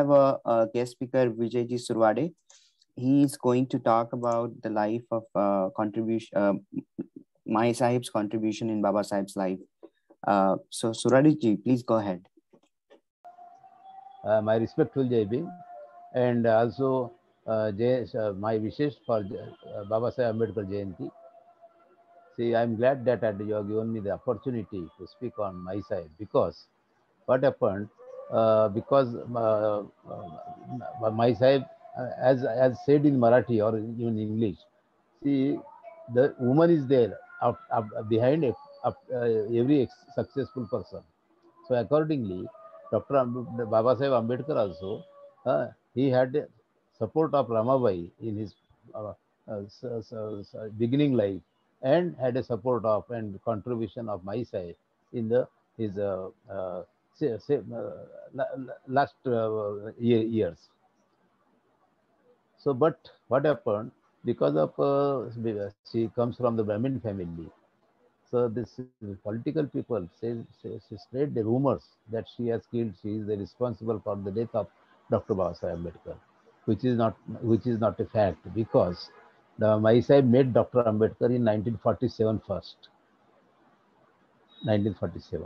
have a guest speaker, Vijay Surwade. He is going to talk about the life of Maisaheb's contribution in Baba Saheb's life. So Surwade ji, please go ahead. My respectful Jai Bhim, and also my wishes for Baba Saheb Ambedkar Jayanti. See, I'm glad that you have given me the opportunity to speak on Maisaheb, because what happened, because Maisaheb, as said in Marathi or even English, see, the woman is there behind every successful person. So accordingly, Baba Saheb Ambedkar also, he had support of Ramabai in his beginning life, and had a support of and contribution of Maisaheb in his last years. So, but what happened, because of she comes from the Brahmin family, so this political people she spread the rumors that she has killed, she is the responsible for the death of Dr. Baba Saheb Ambedkar, which is not a fact, because the Maisaheb met Dr. Ambedkar in 1947 first. 1947.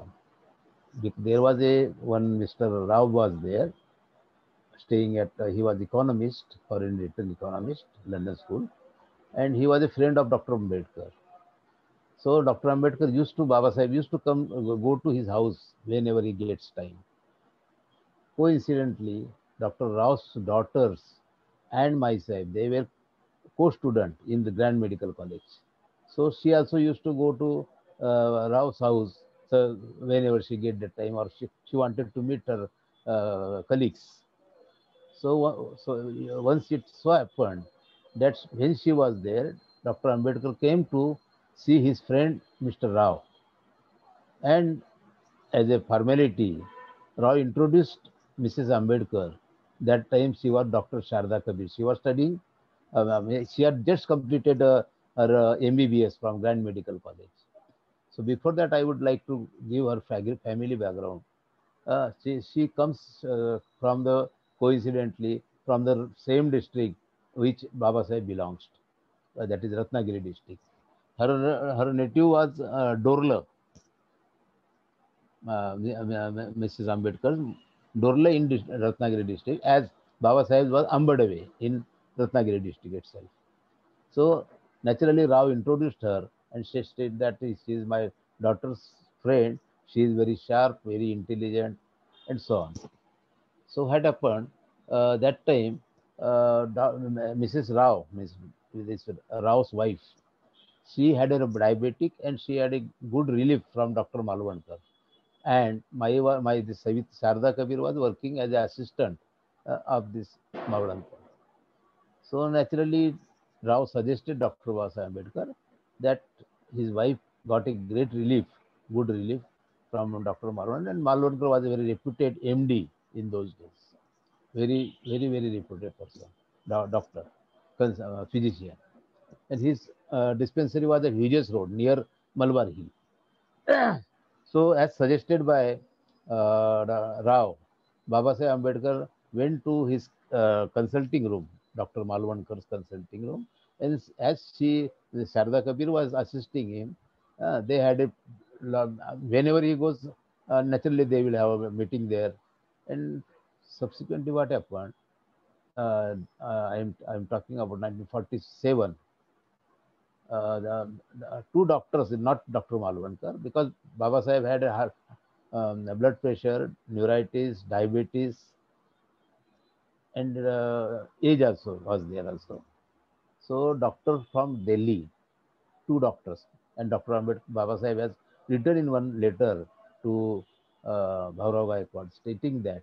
There was one Mr. Rao was there, staying at, he was economist, foreign written economist, London School, and he was a friend of Dr. Ambedkar. So Dr. Ambedkar Baba Saheb used to come, go to his house whenever he gets time. Coincidentally, Dr. Rao's daughters and myself, they were co-student in the Grand Medical College. So she also used to go to Rao's house, so whenever she get the time, or she wanted to meet her colleagues. So once it so happened that when she was there, Dr. Ambedkar came to see his friend Mr. Rao, and as a formality, Rao introduced Mrs. Ambedkar. That time she was Dr. Sharda Kabir. She was studying, she had just completed her MBBS from Grand Medical College. So before that, I would like to give her family background. She comes from the, coincidentally, from the same district which Baba Saheb belongs to, that is Ratnagiri district. Her native was Dorla, Mrs. Ambedkar, Dorla in Ratnagiri district, as Baba Saheb was Ambedkar in Ratnagiri district itself. So naturally, Rao introduced her, and she said that she is my daughter's friend. She is very sharp, very intelligent, and so on. So what happened that time, Mrs. Rao, this Rao's wife, she had a diabetic, and she had a good relief from Dr. Malvankar. And my this Sharda Kabir was working as an assistant of this Malvankar. So naturally, Rao suggested Dr. Basa Ambedkar that his wife got a great relief, good relief from Dr. Malvankar, and Malvankar was a very reputed MD in those days. Very, very, very reputed person, doctor, physician. And his dispensary was at Vijay's Road near Malabar Hill. So, as suggested by Rao, Baba Saheb Ambedkar went to his consulting room, Dr. Malvankar's consulting room, and as Sharda Kabir was assisting him, they had a, whenever he goes, naturally they will have a meeting there. And subsequently, what happened? I'm talking about 1947. The two doctors, not Dr. Malvankar, because Baba Saheb had blood pressure, neuritis, diabetes, and age also was there also. So doctor from Delhi, two doctors, and Dr. Baba Saheb has written in one letter to Bhaurav Gaikwad stating that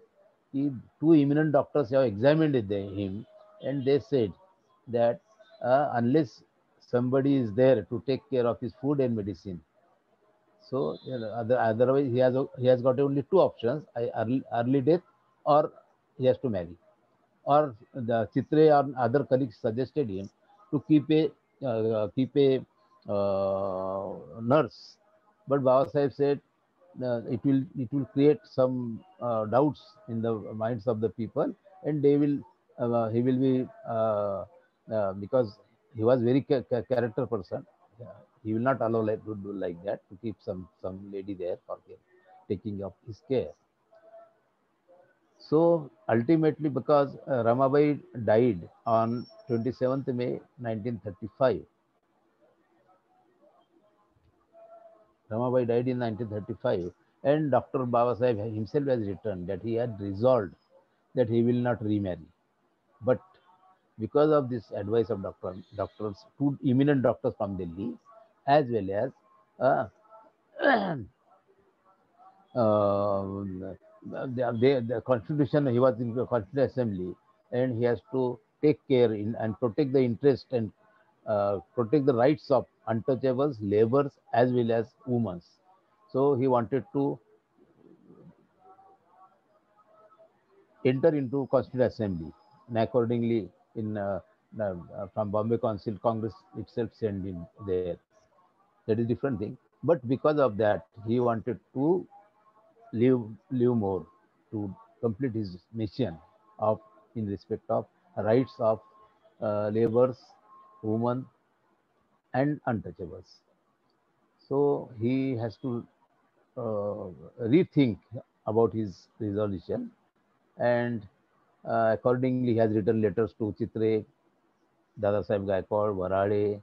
two eminent doctors have examined him, and they said that unless somebody is there to take care of his food and medicine, so otherwise he has got only two options: early death, or he has to marry. Or the Chitre or other colleagues suggested him to keep a nurse, but Baba Saheb said it will create some doubts in the minds of the people, and he will be because he was very character person. Yeah, he will not allow like to do like that to keep some lady there for taking of his care. So ultimately, because Ramabai died on 27th May 1935, Ramabai died in 1935, and Dr. Babasaheb himself has written that he had resolved that he will not remarry. But because of this advice of doctors, two eminent doctors from Delhi, as well as uh, the constitution, he was in the constitutional assembly, and he has to take care in and protect the interest and protect the rights of untouchables, laborers, as well as women. So he wanted to enter into constitutional assembly, and accordingly in from Bombay Council, Congress itself sent him there. That is different thing. But because of that, he wanted to live more, to complete his mission of in respect of rights of laborers, women, and untouchables. So he has to rethink about his resolution, and accordingly, he has written letters to Chitre, Dada Sahib Gaikwad, Varade.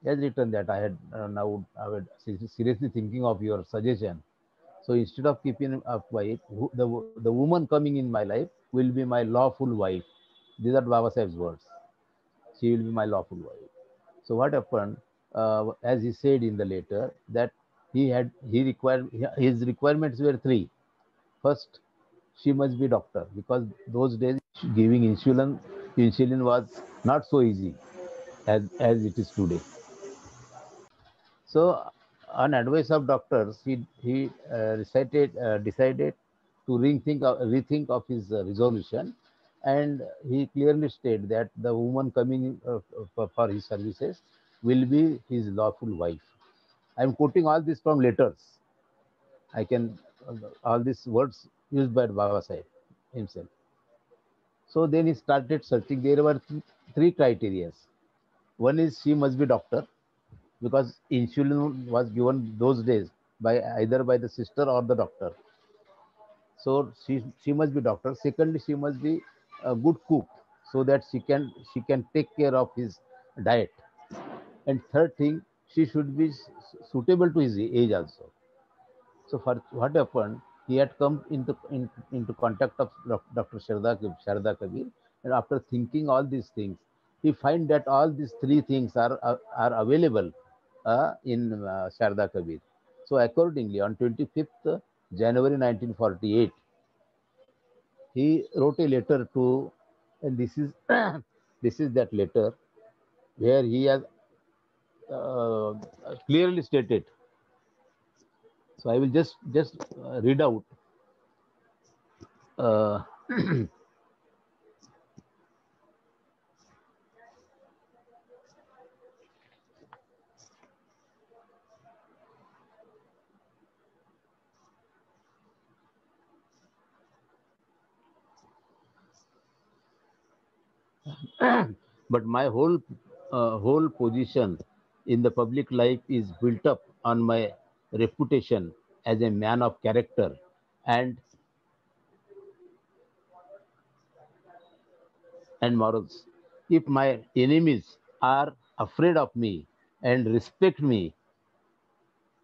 He has written that I had now I would seriously thinking of your suggestion. So instead of keeping up wife, the woman coming in my life will be my lawful wife. These are Baba Sahib's words. She will be my lawful wife. So what happened, as he said in the letter, that he required his requirements were three. First, she must be doctor because those days giving insulin was not so easy as it is today. So, on advice of doctors, he decided to rethink of his resolution, and he clearly stated that the woman coming for his services will be his lawful wife. I am quoting all this from letters. I can all these words used by Baba Sahib himself. So then he started searching. There were three criteria. One is she must be doctor because insulin was given those days by either by the sister or the doctor. So she must be doctor. Secondly, she must be a good cook so that she can take care of his diet. And third thing, she should be suitable to his age also. So for what happened, he had come into contact of Dr. Sharda Kabir, and after thinking all these things, he find that all these three things are available in Sharda Kabir. So accordingly, on 25th January 1948, he wrote a letter to, and this is this is that letter where he has uh, clearly stated. So I will just read out. Uh, but my whole position in the public life is built up on my reputation as a man of character and morals. If my enemies are afraid of me and respect me,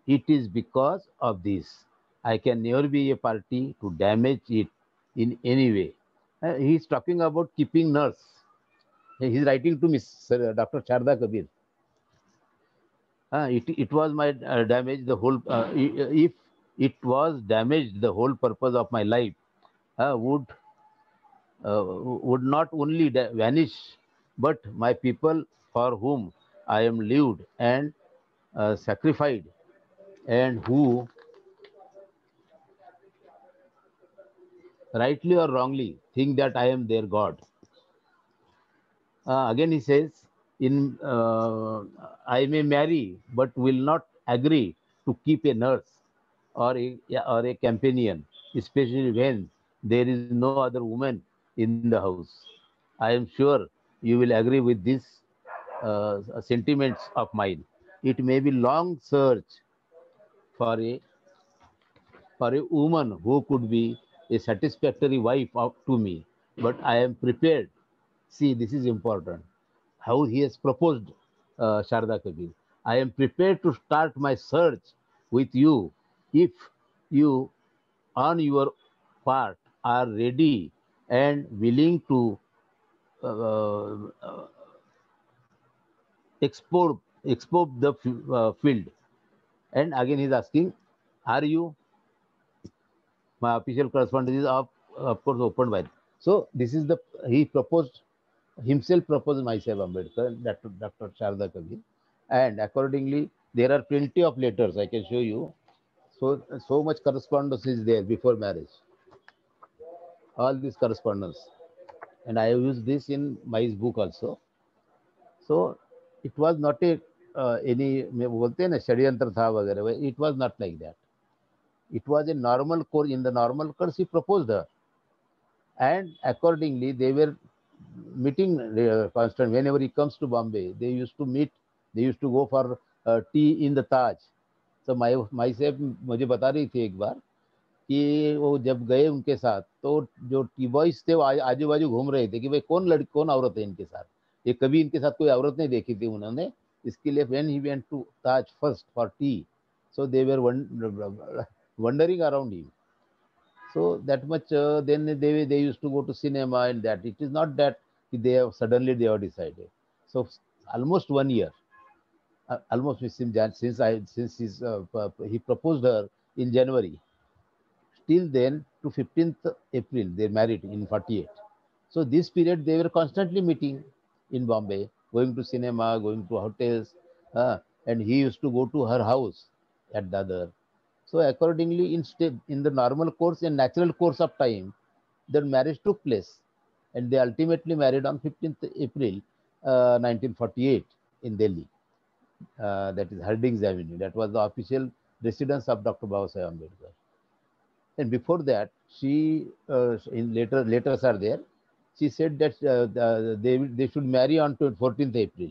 it is because of this. I can never be a party to damage it in any way. He's talking about keeping nurse. He's writing to Miss Dr. Sharda Kabir. It was my damage the whole. If it was damaged, the whole purpose of my life uh, would would not only vanish, but my people for whom I am lived and sacrificed, and who, rightly or wrongly, think that I am their God. Again, he says, "In I may marry, but will not agree to keep a nurse or a companion, especially when there is no other woman in the house. I am sure you will agree with these sentiments of mine. It may be long search for a woman who could be a satisfactory wife to me, but I am prepared. See, this is important. How he has proposed Sharda Kabir. I am prepared to start my search with you if you, on your part, are ready and willing to uh, uh, explore the field. And again, he's asking, are you? My official correspondence is of course opened by. So this is the he proposed himself proposed Maisaheb Ambedkar, Dr. Sharda Kabir, and accordingly there are plenty of letters I can show you. So much correspondence is there before marriage. All this correspondence, and I have used this in my book also. So it was not a any बोलते हैं ना षड्यंत्र था वगैरह. It was not like that. It was a normal course. In the normal course, he proposed her, and accordingly they were meeting constant. Whenever he comes to Bombay, they used to meet. They used to go for tea in the Taj. So my से मुझे बता रही थी एक बार कि वो जब गए उनके साथ तो जो टी बॉयज थे वो आजू बाजू घूम रहे थे कि भाई कौन औरत है इनके साथ. ये कभी इनके साथ कोई औरत नहीं देखी थी उन्होंने. इसके लिए when he went to Taj first for tea, so they were wandering around him. So that much. Then they used to go to cinema, and that it is not that they have decided. So almost 1 year, almost since he proposed her in January. Till then to 15th April they married in 48. So this period they were constantly meeting in Bombay, going to cinema, going to hotels, and he used to go to her house at Dadar. So accordingly, in the normal course and natural course of time, their marriage took place, and they ultimately married on 15th April 1948 in Delhi. That is Harding's Avenue. That was the official residence of Dr. Babasaheb Ambedkar. And before that, she in later letters are there. She said that they should marry on 14th April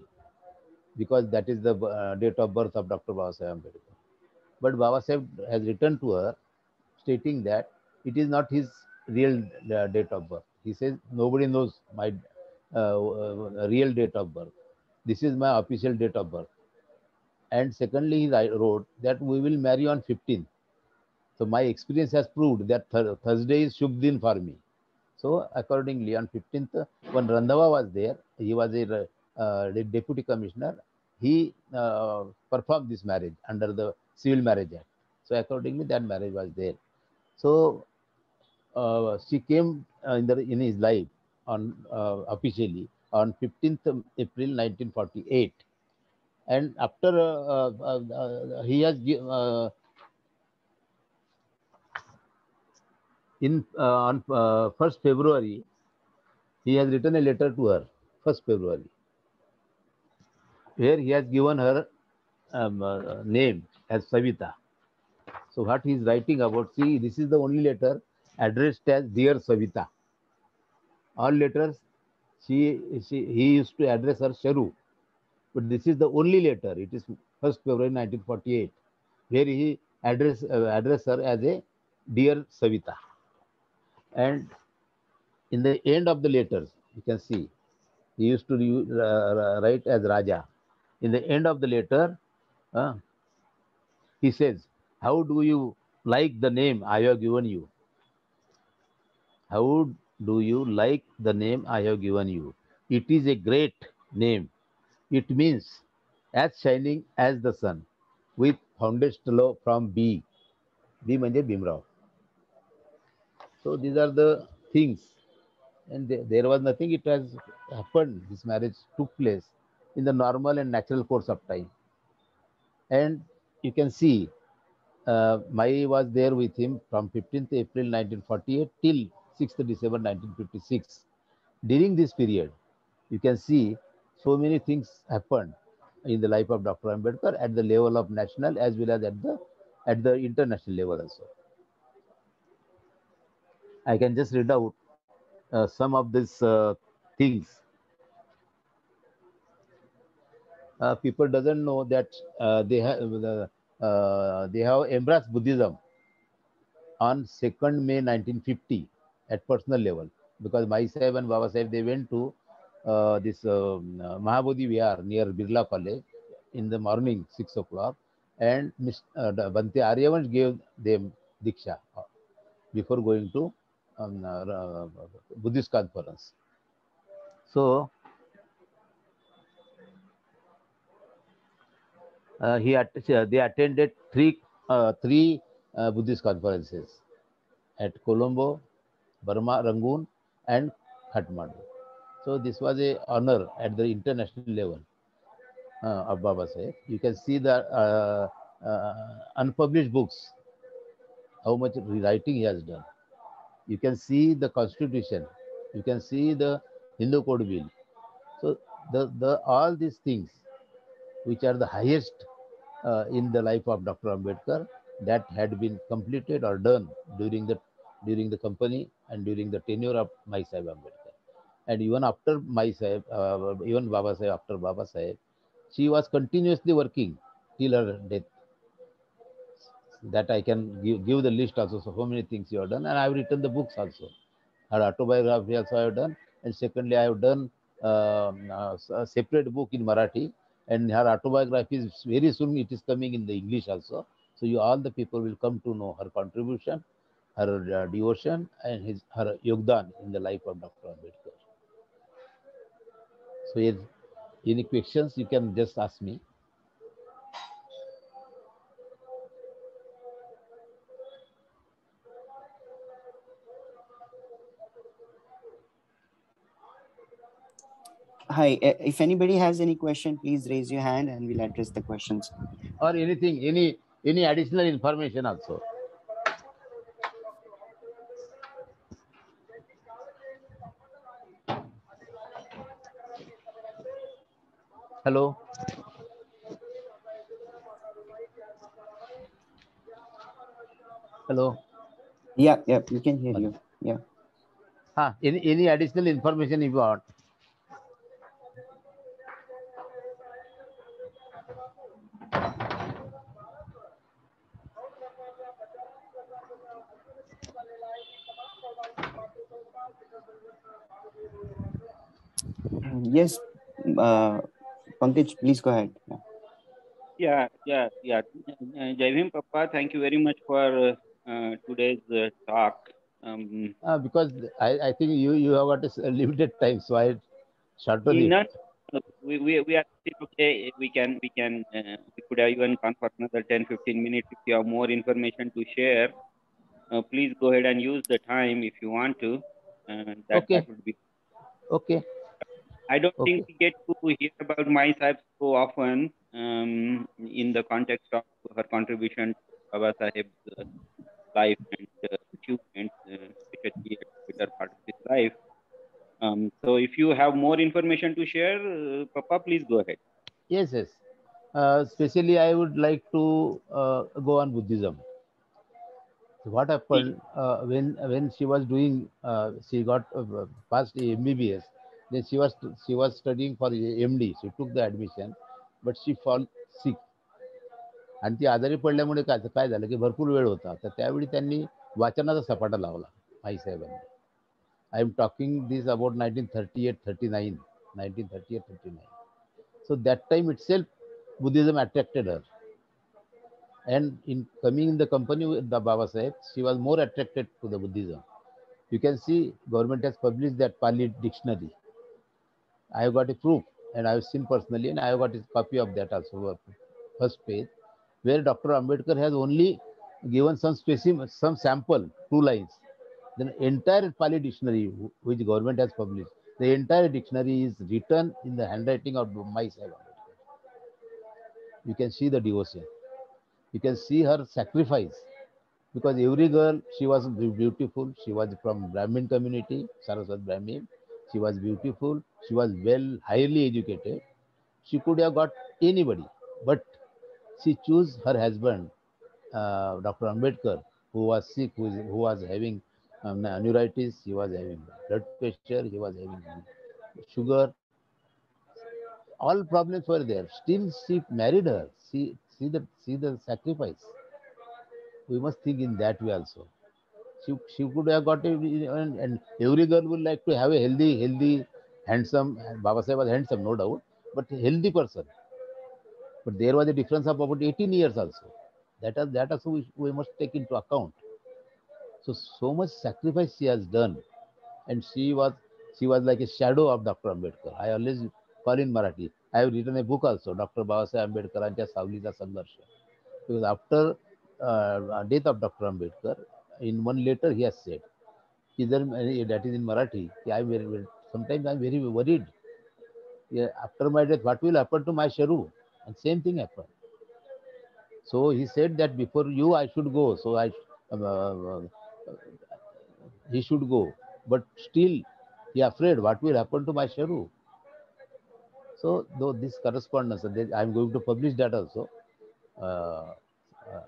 because that is the date of birth of Dr. Babasaheb Ambedkar. But Babasaheb has written to her stating that it is not his real date of birth. He says nobody knows my real date of birth. This is my official date of birth. And secondly, he wrote that we will marry on 15th. So my experience has proved that Thursday is Shubh Din for me. So accordingly, on 15th, when Randhawa was there, he was a deputy commissioner. He performed this marriage under the Civil Marriage Act. So accordingly, that marriage was there. So she came in his life on officially on 15th April 1948. And after he has in on 1st February, he has written a letter to her, 1st February, where he has given her name as Savita. So what he is writing about, see, this is the only letter addressed as Dear Savita. All letters, he used to address her Sharu. But this is the only letter. It is 1st February 1948, where he address her as a Dear Savita. And in the end of the letters, you can see he used to write as Raja. In the end of the letter, uh, he says, "How do you like the name I have given you? How do you like the name I have given you? It is a great name. It means as shining as the sun, with foundation law from B. B म्हणजे Bhimrao. So these are the things, and there was nothing. It has happened. This marriage took place in the normal and natural course of time, and you can see Mai was there with him from 15th April 1948 till 6th December 1956. During this period, you can see so many things happened in the life of Dr. Ambedkar at the level of national as well as at the international level also. I can just read out some of these things. People doesn't know that they have embraced Buddhism on 2nd May 1950 at personal level, because Maisaheb and Baba Saheb, they went to this Mahabodhi Vihar near Birla College in the morning 6 o'clock, and Bante Aryavansh gave them Diksha before going to Buddhist conference. So they attended three Buddhist conferences at Colombo, Burma, Rangoon, and Kathmandu. So this was a honor at the international level of Baba Sahib. You can see the unpublished books, how much rewriting he has done. You can see the constitution. You can see the Hindu Code Bill. So the all these things, which are the highest in the life of Dr. Ambedkar, that had been completed or done during the company and during the tenure of Maisaheb Ambedkar. And even after Maisaheb, even Baba Saheb, after Baba Saheb, she was continuously working till her death. That I can give the list also. So how many things you have done, and I have written the books also. Her autobiography also I have done, and secondly I have done a separate book in Marathi, and her autobiography is very soon it is coming in the English also. So you all the people will come to know her contribution, her devotion, and her yogdan in the life of Dr. Ambedkar. So if any questions you can just ask me. Hi, if anybody has any question, please raise your hand and we'll address the questions. Or anything, any additional information also. Hello. Hello. Yeah, we can hear you. Yeah. Any additional information if you want? Yes, Pankaj, please go ahead. Yeah. Jai Bhim, Papa, thank you very much for today's talk. Because I think you have got a limited time, so I shorten it. Enough. We are still okay. We could have even gone for another 10-15 minutes if you have more information to share. Please go ahead and use the time if you want to. That would be okay. I don't think we get to hear about Maisaheb so often in the context of her contribution to Baba Saheb's life and achievements, especially at the later part of his life. So if you have more information to share, Papa, please go ahead. Yes. Especially, I would like to go on Buddhism. So what happened when she was doing? She got passed MBBS. Then she was studying for MD. She took the admission, but she fell sick. आणि ती आजारी पडल्यामुळे काय झालं की भरपूर वेळ होता, तर त्यावेळी त्यांनी वाचनाचा सपाटा लावला माईसाहेबांनी. I am talking this about 1938-39. 1938-39. So that time itself, Buddhism attracted her. And in coming in the company with the Baba Sahib, she was more attracted to the Buddhism. You can see government has published that Pali dictionary. I have got a proof, and I have seen personally, and I have got a copy of that also, first page, where Dr. Ambedkar has only given some specimen, some sample, 2 lines. The entire Pali dictionary, which government has published, the entire dictionary is written in the handwriting of Maisaheb Ambedkar. You can see the devotion. You can see her sacrifice, because every girl, she was beautiful. She was from Brahmin community, Saraswat Brahmin. She was beautiful. She was well, highly educated. She could have got anybody, but she chose her husband, Dr. Ambedkar, who was sick, who was having neuritis, he was having blood pressure, he was having sugar, all problems were there. Still, she married her. See the sacrifice. We must think in that way also. She could have got a, and every girl would like to have a healthy, handsome. Baba Sahib was handsome, no doubt, but healthy person. But there was a difference of about 18 years also. That also we must take into account. So much sacrifice she has done, and she was like a shadow of Dr. Ambedkar. I always call in Marathi. I have written a book also, Dr. Babasaheb Ambedkaranच्या सावलीचा संघर्ष. Because after death of Dr. Ambedkar, in one letter he has said, either that is in Marathi, sometimes I'm very worried. Yeah, after my death, what will happen to my Sharu? And same thing happened. So he said that before you, I should go. So he should go. But still, he afraid what will happen to my Sharu. So though this correspondence, I'm going to publish that also,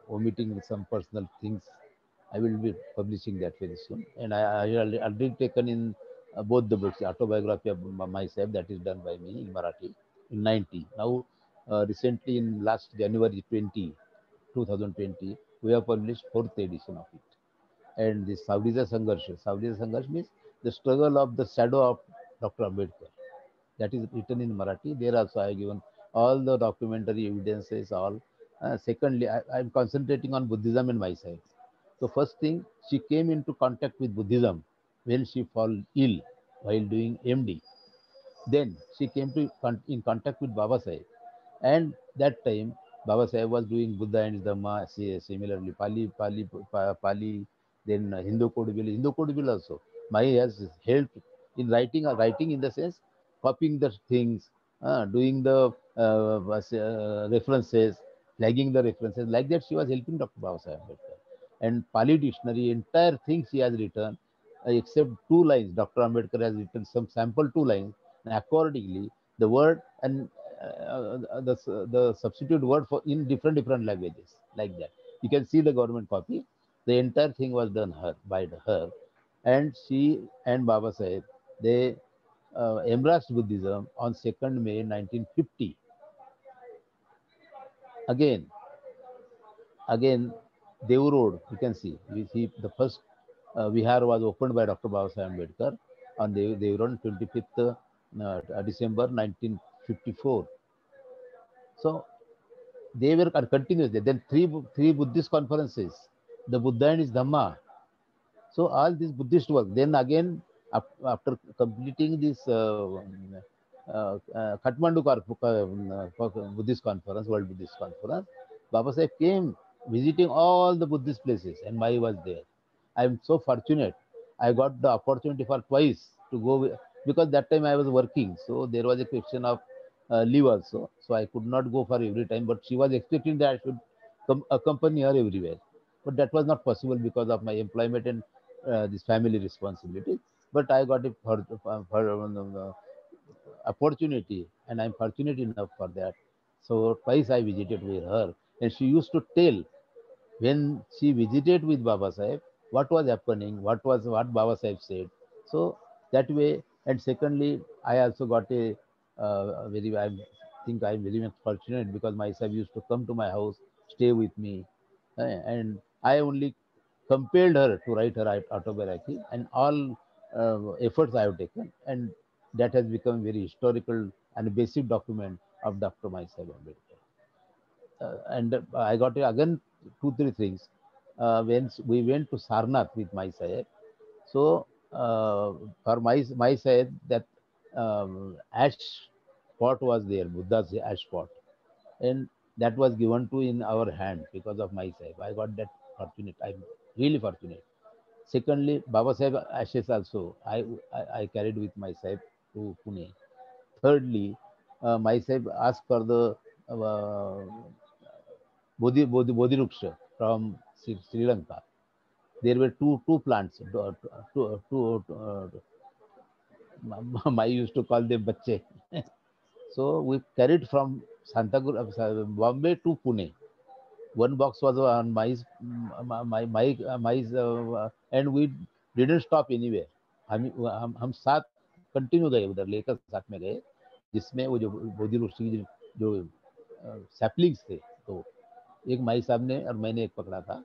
omitting some personal things. I will be publishing that very soon. And I already taken in both the books, autobiography of myself, that is done by me in Marathi in 90. Now, recently in last January 2020, we have published fourth edition of it. And this Saudhiza Sangarsh means the struggle of the shadow of Dr. Ambedkar. That is written in Marathi. There also I have given all the documentary evidences, all. Secondly, I'm concentrating on Buddhism in my side. So first thing, she came into contact with Buddhism when she fell ill while doing MD. Then she came in contact with Baba Sahib. And that time, Baba Sahib was doing Buddha and Dhamma, similarly Pali, then Hindu Code Bill. Hindu Code Bill also. Mai has helped in writing in the sense, copying the things, doing the references, flagging the references. Like that, she was helping Dr. Baba Sahib Ambedkar. And Pali dictionary, entire thing she has written, except two lines. Dr. Ambedkar has written some sample two lines, and accordingly, the word and the substitute word for in different languages, like that. You can see the government copy. The entire thing was done by her, and she and Baba Sahib, they embraced Buddhism on 2nd May 1950. Again, again, Dev Road, you can see. We see the first Vihara was opened by Dr. Baba Sahib Ambedkar on Dev Road, 25th December 1954. So they were continuous. Then three Buddhist conferences, the Buddha and his Dhamma. So all this Buddhist work. Then again, after completing this Kathmandu Buddhist conference, World Buddhist Conference, Baba Sahib came visiting all the Buddhist places, and Mai was there. I am so fortunate. I got the opportunity for twice to go because that time I was working, so there was a question of leave also. So I could not go for every time, but she was expecting that I should accompany her everywhere. But that was not possible because of my employment and this family responsibility. But I got it for opportunity, and I'm fortunate enough for that. So twice I visited with her, and she used to tell when she visited with Baba Sahib, what was happening, what Baba Sahib said. So that way, and secondly, I also got I think I'm very much fortunate because my Sahib used to come to my house, stay with me, and I only compelled her to write her autobiography, and all efforts I have taken, and that has become very historical and basic document of Dr. Maisaheb Ambedkar. And I got again two, three things. When we went to Sarnath with my Sahib, so for my Sahib, that ash pot was there, Buddha's ash pot, and that was given to in our hand because of my Sahib. I got that fortunate. I'm really fortunate. Secondly, Baba Sahib ashes also I carried with my Sahib to Pune. Thirdly, my Sahib asked for the Bodhi Ruksha from Sri Lanka. There were two plants. I used to call them bache. So we carried from Bombay to Pune. One box was on mice, and we didn't stop anywhere. हम साथ continue गए, उधर लेकर साथ में गए, जिसमें वो जो बोधि वृक्ष की जो सॅपलिंग्स थे, तो एक माई साहेब ने और मैंने एक पकडा था,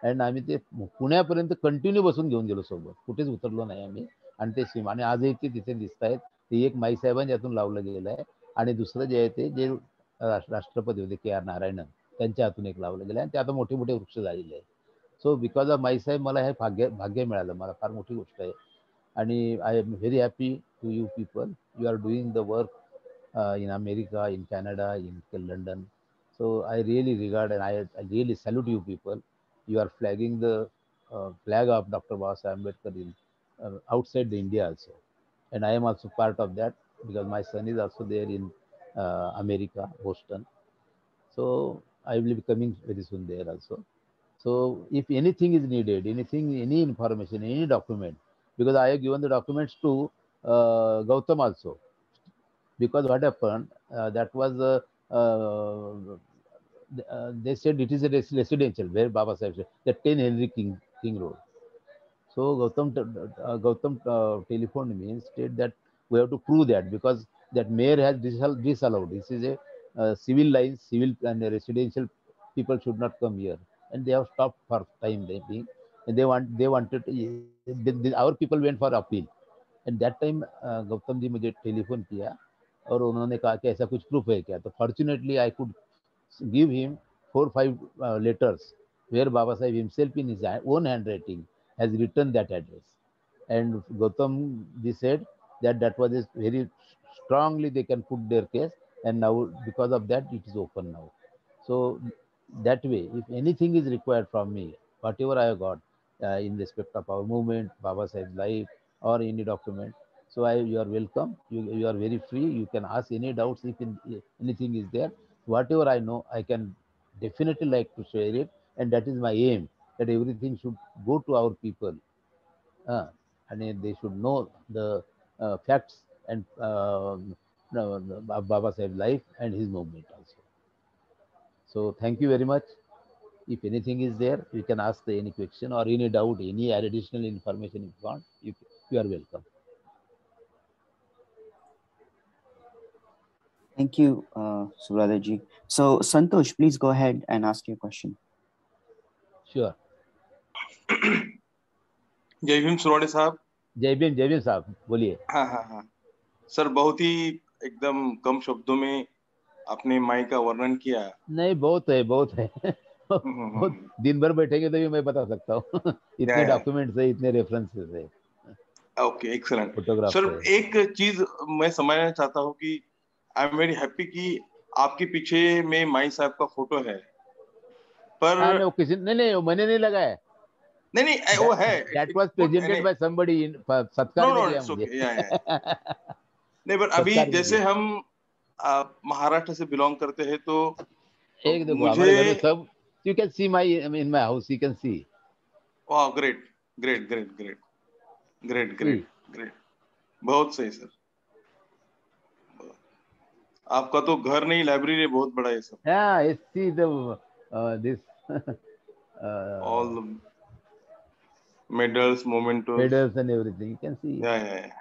अँड आम्ही ते पुण्यापर्यंत कंटिन्यू बसून घेऊन गेलो सोबत, कुठेच उतरलो नाही आम्ही. आणि ते सीम आणि आजही ते तिथे दिसत आहेत. ते एक माई साहेबांच्या हातून लावलं गेलेलं आहे, आणि दुसरं जे आहे ते जे राष्ट्रपती होते के आर नारायणन, त्यांच्या हातून एक लावलं गेलं आहे, आणि ते आता मोठे मोठे वृक्ष झालेले आहे. सो बिकॉज ऑफ माई साहेब मला हे भाग्य मिळालं, मला फार मोठी गोष्ट आहे. आणि I am very happy to you people, you are doing the work in America, in Canada, in London. So I really regard and I really salute you people. You are flagging the flag of Dr. Maisaheb Ambedkar in, outside the India also. And I am also part of that, because my son is also there in America, Boston. So I will be coming very soon there also. So if anything is needed, any information, any document, because I have given the documents to Gautam also. Because what happened, that was they said it is a residential where Baba Sahib said, the 10 Henry King Road. So Gautam telephoned me and stated that we have to prove that, because that mayor has disallowed. This is a civil line, civil and residential people should not come here, and they have stopped for time being, and they wanted our people went for appeal. And that time Gautam ji मुझे telephone किया और उन्होंने कहा कि ऐसा कुछ proof है क्या. तो fortunately I could give him 4-5 letters where Baba Sahib himself in his own handwriting has written that address. And Gautam ji said that that was very strongly they can put their case, and now because of that it is open now. So that way, if anything is required from me, whatever I have got in respect of our movement, Baba Sahib's life, or any document, so you are welcome. You are very free. You can ask any doubts if anything is there. Whatever I know, I can definitely like to share it, and that is my aim. That everything should go to our people, and they should know the facts and Baba Sahib's life and his movement also. So thank you very much. If anything is there, you can ask any question or any doubt, any additional information if you want. You are welcome. Thank you, Surwade ji. So Santosh, please go ahead and ask your question. Sure. जय भीम सुरवाडे साहब. जय भीम साहब, बोलिए. हाँ sir, बहुत ही एकदम कम शब्दों में आपने माई का वर्णन किया. नहीं, बहुत है बहुत दिन भर बैठेंगे तो भी मैं बता सकता हूँ. इतने डॉक्यूमेंट्स है, इतने रेफरेंसेस है. Okay, excellent. फोटोग्राफ सर, एक चीज मैं समझना चाहता हूँ कि आई एम वेरी हैप्पी कि आपके पीछे में माई साहब का फोटो है, पर वो किसी नहीं मैंने नहीं लगाया. नहीं वो है. That was presented by somebody in सत्कार में दिया मुझे. नहीं, पर अभी जैसे हम महाराष्ट्र से बिलोंग करते हैं तो एक देखो हमारे घर में सब, you can see my in my house, you can see. वाह, ग्रेट. बहुत सही सर. आपका तो घर नहीं, लाइब्रेरी बहुत बड़ा है sir. Yeah, see this all the medals, mementos and everything, you can see. Yeah.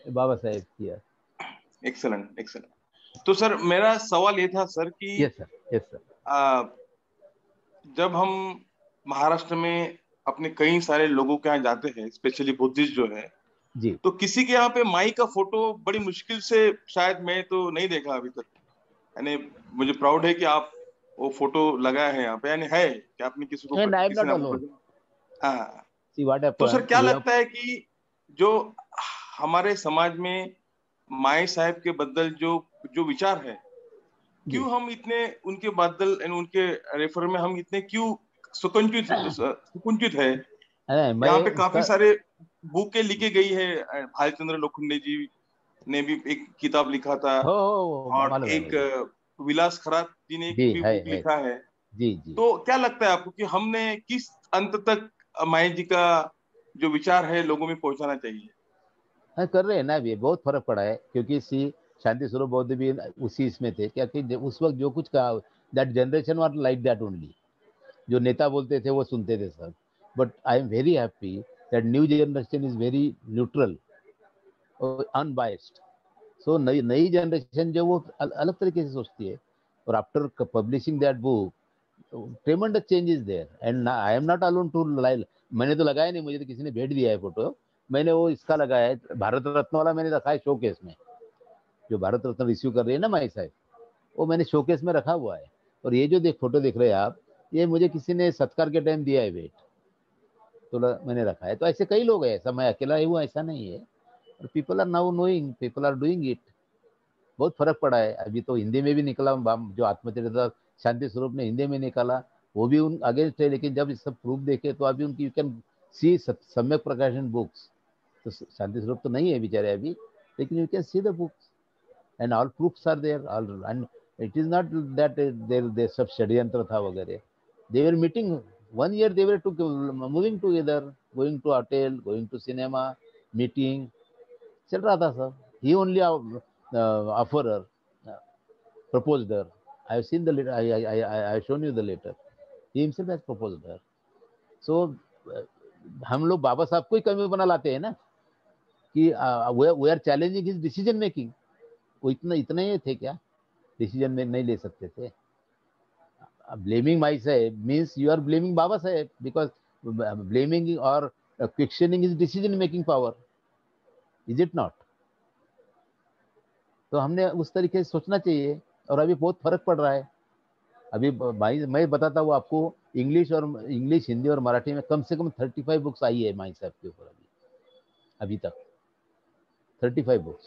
Baba Sahib here. Excellent. तो सर, मेरा सवाल ये था सर कि yes sir. जब हम महाराष्ट्र में अपने कई सारे लोगों के यहाँ जाते हैं, स्पेशली बुद्धिस्ट जो है जी, तो किसी के यहाँ पे माई का फोटो बड़ी मुश्किल से, शायद मैं तो नहीं देखा अभी तक. यानी मुझे प्राउड है कि आप वो फोटो लगाया है यहाँ पे, यानी है कि आपने किसी को तो सर क्या लगता है कि जो हमारे समाज में माई साहब के बदल जो विचार है, क्यों हम इतने उनके बदल उनके रेफर में हम इतने क्यों सुकुंठित है? यहाँ पे काफी सारे बुकें लिखी गई है. भालचंद्र लोखंडे जी ने भी एक किताब लिखा था, और एक विलास खरात जी ने भी बुक लिखा है. जी. तो क्या लगता है आपको कि हमने किस अंत तक माई जी का जो विचार है लोगों में पहुंचाना चाहिए? हाँ, कर रहे हैं ना. अभी बहुत फर्क पड़ा है, क्योंकि शांति स्वरूप बौद्ध भी उसी इसमें थे. क्या कि उस वक्त जो कुछ कहा, that generation was like that only. जो नेता बोलते थे वो सुनते थे सब. But I am very happy that new generation is very neutral or unbiased. So नई जनरेशन जो वो अलग तरीके से सोचती है. और after publishing that book, tremendous change is there, and I am not alone to lie. मैंने तो लगाया नहीं, मुझे तो किसी ने भेज दिया है फोटो. मैंने वो इसका लगाया है, भारत रत्न वाला मैंने रखा है शोकेस में. जो भारत रत्न रिसीव कर रही है ना माई साहब, वो मैंने शोकेस में रखा हुआ है. और ये जो फोटो देख रहे हैं आप, ये मुझे किसी ने सत्कार के टाइम दिया है वेट, तो मैंने रखा है. तो ऐसे कई लोग हैं, ऐसा मैं अकेला ही हूँ ऐसा नहीं है. People are now knowing, people are doing it. बहुत फर्क पड़ा है. अभी तो हिंदी में भी निकला, जो आत्मचरित्र शांति स्वरूप ने हिंदी में निकाला, वो भी उन अगेंस्ट है. लेकिन जब सब प्रूफ देखे तो अभी उनकी यू कैन सी सम्यक प्रकाशन बुक्स. तो शांति स्वरूप तो नहीं है बेचारे अभी, लेकिन you can see the books and all proofs are there. All and it is not that there सब षड्यंत्र था वगैरह. They were meeting 1 year, they were moving together, going to hotel, going to cinema, meeting चल रहा था सब. He only offerer, proposed her. I have seen the letter. I have shown you the letter. He himself has proposed her. So हम लोग बाबा साहब को ही कमी बना लाते हैं ना, कि we are challenging his decision making. वो इतना ही थे क्या, डिसीजन में नहीं ले सकते थे. Blaming Maisaheb means you are blaming Baba Saheb, because blaming or questioning his decision making power, is it not? तो हमने उस तरीके से सोचना चाहिए. और अभी बहुत फर्क पड़ रहा है. अभी भाई मैं बताता हूँ आपको, इंग्लिश हिंदी और मराठी में कम से कम 35 बुक्स आई है माई साहब के ऊपर अभी तक 35 books.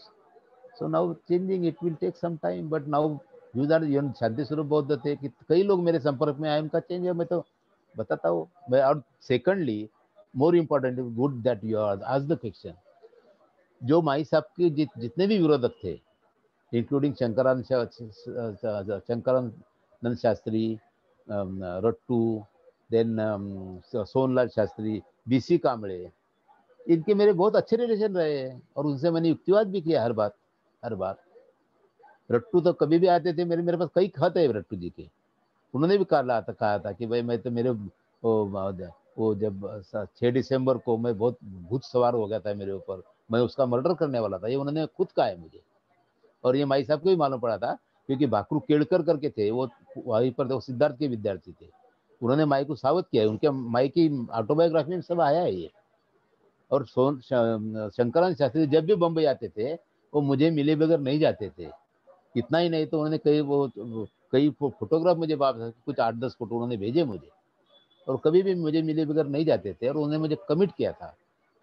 So now changing, it will take some time, but now use are Shanti Swaroop Bauddh थे कि कई लोग मेरे संपर्क में आए, उनका चेंज है, मैं तो बताता हूँ. मैं और secondly more important, good that you are ask the question. जो माई साहब के जितने भी विरोधक थे, including Shankaranand Shastri, Rattu, then Sonlal Shastri, BC Kamble, इनके मेरे बहुत अच्छे रिलेशन रहे हैं. और उनसे मैंने युक्तिवाद भी किया हर बार. रट्टू तो कभी भी आते थे, मेरे पास कई खत है रट्टू जी के. उन्होंने भी कहा था कि भाई मैं तो मेरे वो जब 6 दिसंबर को मैं बहुत भूत सवार हो गया था मेरे ऊपर, मैं उसका मर्डर करने वाला था. ये उन्होंने खुद कहा है मुझे. और ये माई साहब को भी मालूम पड़ा था, क्योंकि भाकरू केड़कर करके थे वो, वहीं पर वो सिद्धार्थ के विद्यार्थी थे. उन्होंने माई को सावध किया है. उनके माई की ऑटोबायोग्राफी में सब आया है ये. और शंकरानंद शास्त्री जब भी बम्बई आते थे, वो मुझे मिले बगैर नहीं जाते थे. इतना ही नहीं तो उन्होंने कई फोटोग्राफ मुझे कुछ 8-10 फोटो उन्होंने भेजे मुझे. और कभी भी मुझे मिले बगैर नहीं जाते थे. और उन्होंने मुझे कमिट किया था,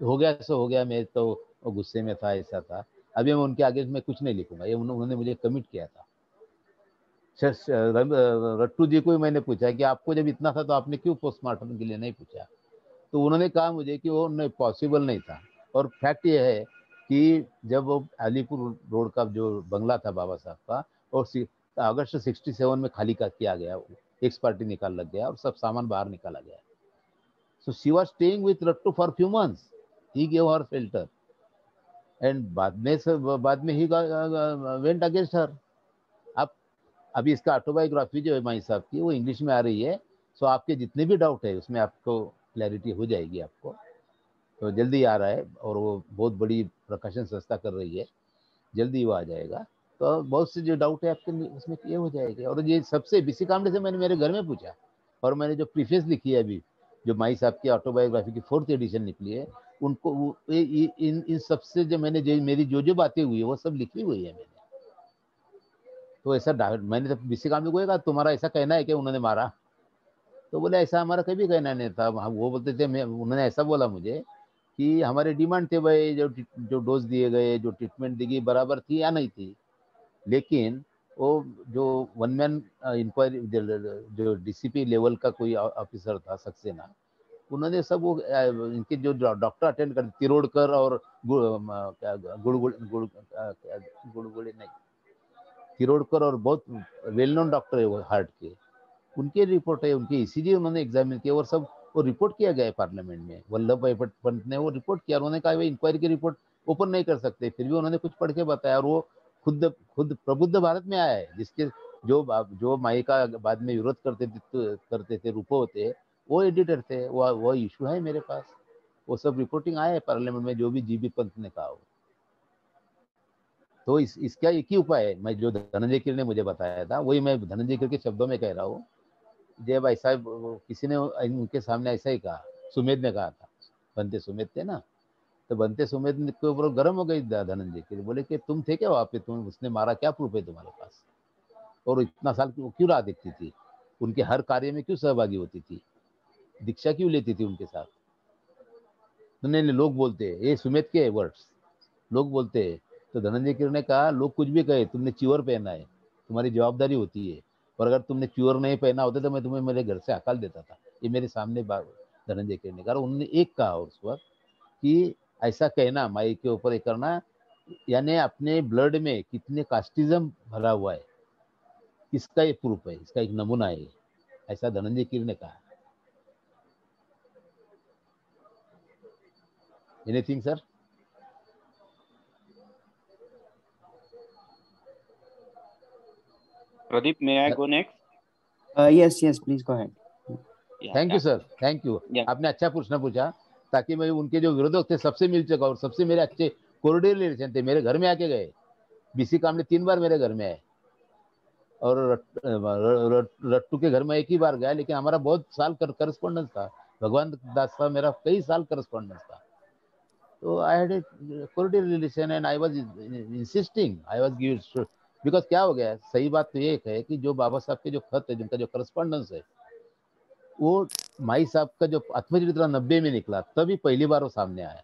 हो गया सो हो गया, मैं तो गुस्से में था, ऐसा था. अभी मैं उनके आगे मैं कुछ नहीं लिखूंगा, ये उन्होंने मुझे कमिट किया था. रट्टू जी को भी मैंने पूछा कि आपको जब इतना था तो आपने क्यों पोस्टमार्टम के लिए नहीं पूछा. तो उन्होंने कहा मुझे कि वो नहीं, पॉसिबल नहीं था. और फैक्ट ये है कि जब वो अलीपुर रोड का जो बंगला था बाबा साहब का, और अगस्त 67 में खाली किया गया, एक्स पार्टी निकाल लग गया और सब सामान बाहर निकाला गया. So she was staying with Rattu for few months. He gave her shelter and बाद में ही वेंट अगेंस्ट हर. अभी इसका ऑटोबायोग्राफी जो है माई साहब की, वो इंग्लिश में आ रही है. सो आपके जितने भी डाउट है उसमें आपको क्लैरिटी हो जाएगी आपको. तो जल्दी आ रहा है, और वो बहुत बड़ी प्रकाशन संस्था कर रही है, जल्दी वो आ जाएगा. तो बहुत से जो डाउट है आपके उसमें क्लियर हो जाएगा. और ये सबसे बीसी कामड़े से मैंने मेरे घर में पूछा, और मैंने जो प्रीफेस लिखी है अभी, जो माई साहब की ऑटोबायोग्राफी की 4th एडिशन निकली है, उनको इन सबसे जो मैंने मेरी जो बातें हुई है वो सब लिखी हुई है मैंने. तो ऐसा मैंने तो बीसी कामड़े को कहा, तुम्हारा ऐसा कहना है कि उन्होंने मारा. तो बोले ऐसा हमारा कभी कहना नहीं था. वो बोलते थे, उन्होंने ऐसा बोला मुझे कि हमारे डिमांड थे भाई, जो डोज दिए गए, जो ट्रीटमेंट दी गई बराबर थी या नहीं थी. लेकिन वो जो 1 मैन इंक्वायरी, जो डीसीपी लेवल का कोई ऑफिसर था सक्सेना, उन्होंने सब वो इनके जो डॉक्टर अटेंड कर, तिरोडकर और गुड़गुड़े नहीं, तिरोडकर और बहुत वेल नोन डॉक्टर है वो हार्ट के, उनके रिपोर्ट है, उनके ईसीजी उन्होंने एग्जामिन किया, और सब वो रिपोर्ट किया गया है पार्लियामेंट में. वल्लभ भाई पंत ने वो रिपोर्ट किया. उन्होंने कहा भाई इंक्वायरी की रिपोर्ट ओपन नहीं कर सकते, फिर भी उन्होंने कुछ पढ़ के बताया. और वो खुद प्रबुद्ध भारत में आया है, जिसके जो माई का बाद में विरोध करते थे रूपो होते, वो एडिटर थे. वो इशू है मेरे पास. वो सब रिपोर्टिंग आया है पार्लियामेंट में, जो भी जीबी पंत ने कहा हो। तो इसका एक ही उपाय है, मैं जो धनंजय कीर ने मुझे बताया था वही मैं धनंजय कीर के शब्दों में कह रहा हूँ। जब ऐसा किसी ने उनके सामने ऐसा ही कहा, सुमेध ने कहा था, बनते सुमेध थे ना, तो बनते सुमेध के ऊपर गर्म हो गई धनंजय कीर, बोले कि तुम थे क्या वहाँ पे, तुम उसने मारा, क्या प्रूफ है तुम्हारे पास, और इतना साल क्यों राह देखती थी, उनके हर कार्य में क्यों सहभागी होती थी, दीक्षा क्यों लेती थी उनके साथ। नहीं, लोग बोलते हैं, ये सुमेध के वर्ड्स, लोग बोलते हैं। तो धनंजय कीर ने कहा, लोग कुछ भी कहे, तुमने च्योर पहना है, तुम्हारी जवाबदारी होती है, और अगर तुमने च्योर नहीं पहना होता तो मैं तुम्हें मेरे घर से हकाल देता था। ये मेरे सामने धनंजय कीर ने कहा। उन्होंने एक कहा उस वक्त कि ऐसा कहना, माई के ऊपर ये करना, यानी अपने ब्लड में कितने कास्टिज्म भरा हुआ है, इसका एक प्रूफ है, इसका एक नमूना है, ऐसा धनंजय कीर ने कहा। Anything sir? Pradeep, may I go next? Yes, please go ahead. Thank you sir, thank you. आपने अच्छा प्रश्न पूछा, ताकि मैं उनके जो विरोधक थे सबसे मिल सका, और सबसे मेरे अच्छे कोरिडियल रिलेशन थे, मेरे घर में आके गए। बीसी कामले 3 बार मेरे घर में आए, और रट्टू के घर में एक ही बार गया, लेकिन हमारा बहुत साल करस्पॉन्डेंस था। भगवान दास का मेरा कई साल करस्पॉन्डेंस था। तो I had a cordial relation and I was insisting, I was give, because क्या हो गया, सही बात तो ये है कि जो बाबा साहब के जो खत है, जिनका जो करस्पॉन्डेंस है, वो माई साहब का जो आत्मचरित्र 90 में निकला, तभी पहली बार वो सामने आया।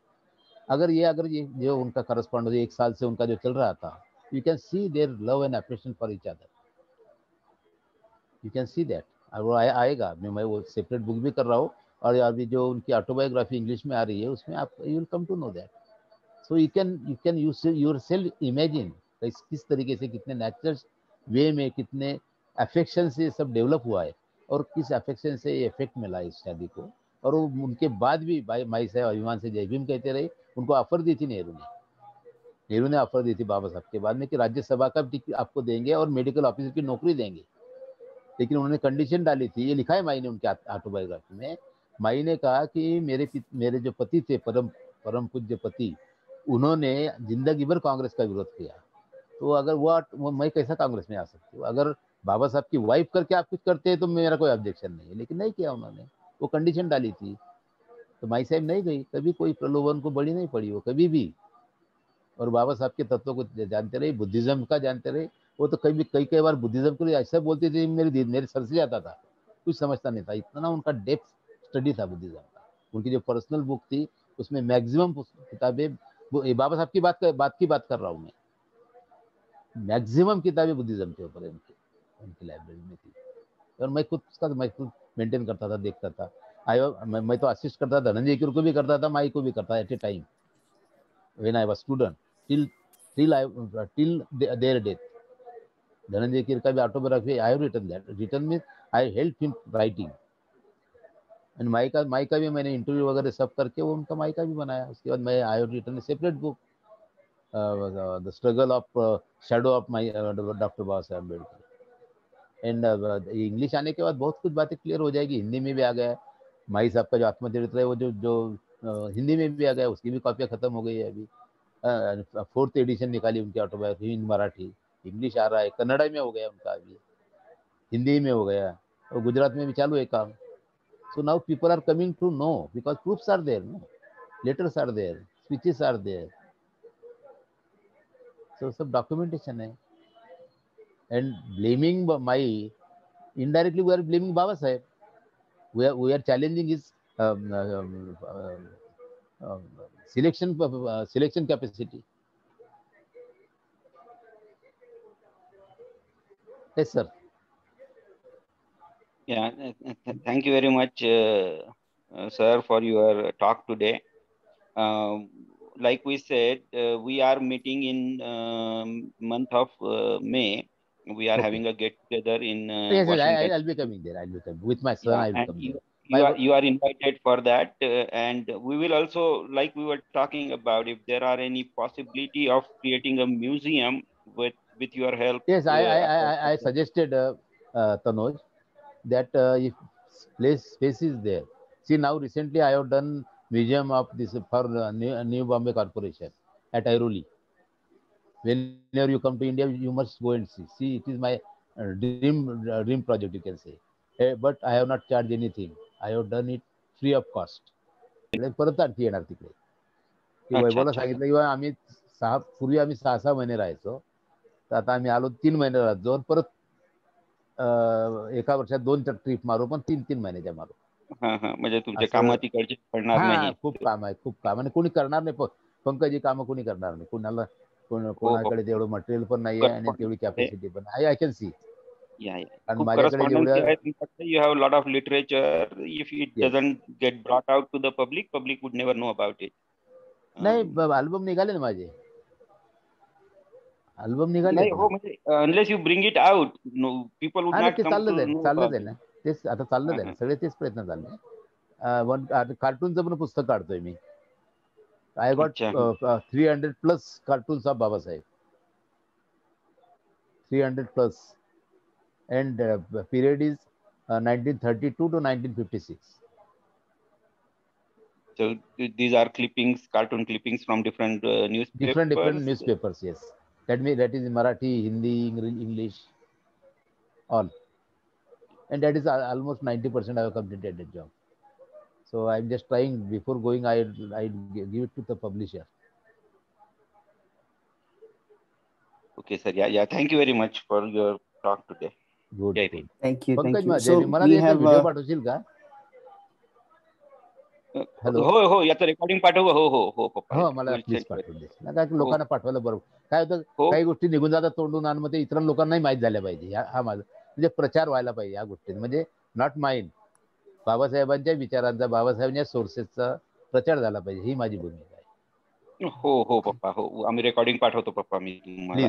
अगर ये जो उनका करस्पॉन्डेंस 1 साल से उनका जो चल रहा था, you can C their love and affection for each other, you can see that. वो आएगा, मैं वो सेपरेट बुक भी कर रहा हूँ, और अभी जो उनकी ऑटोबायोग्राफी इंग्लिश में आ रही है, उसमें आप you will come to know that. So you can yourself imagine किस तरीके से, कितने नेचुरल वे में, कितने अफेक्शन से सब डेवलप हुआ है, और किस अफेक्शन से ये इफेक्ट मिला इस शादी को। और वो उनके बाद भी माई साहब अभिमान से जय भीम कहते रहे। उनको ऑफर दी थी नेहरू ने ऑफर दी थी बाबा साहब के बाद में कि राज्यसभा का टिकट आपको देंगे और मेडिकल ऑफिसर की नौकरी देंगे, लेकिन उन्होंने कंडीशन डाली थी, ये लिखा है माई ने उनके ऑटोबायोग्राफी में। माई ने कहा कि मेरे जो पति थे, परम पूज्य पति, उन्होंने जिंदगी भर कांग्रेस का विरोध किया, तो अगर वो मैं कैसा कांग्रेस में आ सकती हूँ। अगर बाबा साहब की वाइफ करके आप कुछ करते हैं तो मेरा कोई ऑब्जेक्शन नहीं है, लेकिन नहीं किया उन्होंने, वो कंडीशन डाली थी। तो माई साहब नहीं गई, कभी कोई प्रलोभन को बड़ी नहीं पड़ी वो कभी भी, और बाबा साहब के तत्वों को जानते रहे, बुद्धिज्म का जानते रहे। वो तो कई बार बुद्धिज्म को ऐसा बोलते थे, मेरे सर से जाता था, कुछ समझता नहीं था, इतना उनका डेप्थ स्टडी था बुद्धिज्म का। उनकी जो पर्सनल बुक थी, उसमें मैक्सिमम किताबें, बाबा साहब की बात कर रहा हूँ मैं, मैक्सिमम किताबें बुद्धिज्म के ऊपर उनकी लाइब्रेरी में थी। और मैं खुद मेंटेन करता था, देखता था। मैं तो असिस्ट करता था, धनंजय कीर को भी करता था, माई को भी करता at a time when I was student till their death. Dhananjay Keer का भी autobiography I have written mean I help him writing, and Mai का भी मैंने इंटरव्यू वगैरह सब करके वो उनका माई का भी बनाया। उसके बाद मैं I have written a separate book, the struggle of shadow of my doctor Baba Saheb Ambedkar. And English आने के बाद बहुत कुछ बातें क्लियर हो जाएगी, हिंदी में भी आ गया। माई साहब का जो आत्मचरित्र है वो जो हिंदी में भी आ गया, उसकी भी कॉपियाँ खत्म हो गई है अभी। 4th एडिशन निकाली उनकी ऑटोबायोग्राफी इन मराठी, इंग्लिश आ रहा है, कन्नड़ा में हो गया उनका, अभी हिंदी में हो गया, और गुजरात में भी चालू है काम। So now people are coming to know because proofs are there, no letters are there, speeches are there, so सब डॉक्यूमेंटेशन है। And blaming Mai, indirectly we are blaming Baba Saheb. We are challenging his selection capacity. Yes, sir. Yeah, thank you very much, sir, for your talk today. Like we said, we are meeting in month of May. We are having a get together in Yes, Washington. I'll be coming there. I'll be coming with my son. Yeah, I will and come there. you are invited for that, and we will also, like we were talking about, if there are any possibility of creating a museum with your help. Yes, I suggested Tanoj that if space is there. See, now recently I have done museum of this for New Bombay Corporation at Airoli. Whenever you come to India, you must go and see. See, it is my dream project, you can say. But I have not charged anything. I have done it free of cost. परत आणखी येणार तिकडे. की वैभवला सांगितलं की आम्ही पूर्वी आम्ही 6 महिने राहायचो, तर आता आम्ही आलो 3 महिने राहतो, परत एका वर्षात 2 ट्रिप मारू, पण 3 महिन्याच्या मारू. म्हणजे तुमच्या कामं तिकडचे पडणार नाही. खूप काम आहे, खूप काम, आणि कोणी करणार नाही. पंकजी कामं कोणी करणार नाही. कोणाला कोणाकडे तेवढं मटेरियल पण नाही आहे आणि तेवढी कॅपॅसिटी पण. I can see. And माझ्याकडे you have a lot of literature. If it doesn't get brought out to the public would never know about it. नाही, अल्बम निघाले ना माझे. अल्बम निघाले. हो, म्हणजे unless you bring it out, no people would not come to know. चाललंच आहे ना तेच, आता चाललंच आहे ना, सगळे तेच प्रयत्न चालले. कार्टूनचं पण पुस्तक काढतोय मी. I got 300 plus cartoons of Baba Saheb. 300 plus. And period is 1932 to 1956. So these are clippings, cartoon clippings from different newspapers. Different newspapers, yes. That is Marathi, Hindi, English, all. And that is almost 90% I have completed that job. So I'm just trying, before going, I give it to the publisher. Okay, sir. Yeah. Thank you very much for your talk today. Good. Thank you. So we have video पाठवशील का? हो, याचं recording पाठव. हो पप्पा. हो, मला please पाठवून दे. काय लोकांना पाठवायला बरोबर. काय होतं, काही गोष्टी निघून जातात तोंडून, आणि मग ते इतर लोकांनाही माहीत झाल्या पाहिजे. हा माझा म्हणजे प्रचार व्हायला पाहिजे या गोष्टी, म्हणजे नॉट माइंड, बाबासाहेबांच्या विचारांचा, बाबासाहेबांच्या सोर्सेसचा प्रचार झाला पाहिजे, ही माझी भूमिका आहे. हो पप्पा. हो, आम्ही रेकॉर्डिंग पाठवतो पप्पा मी तुम्हाला.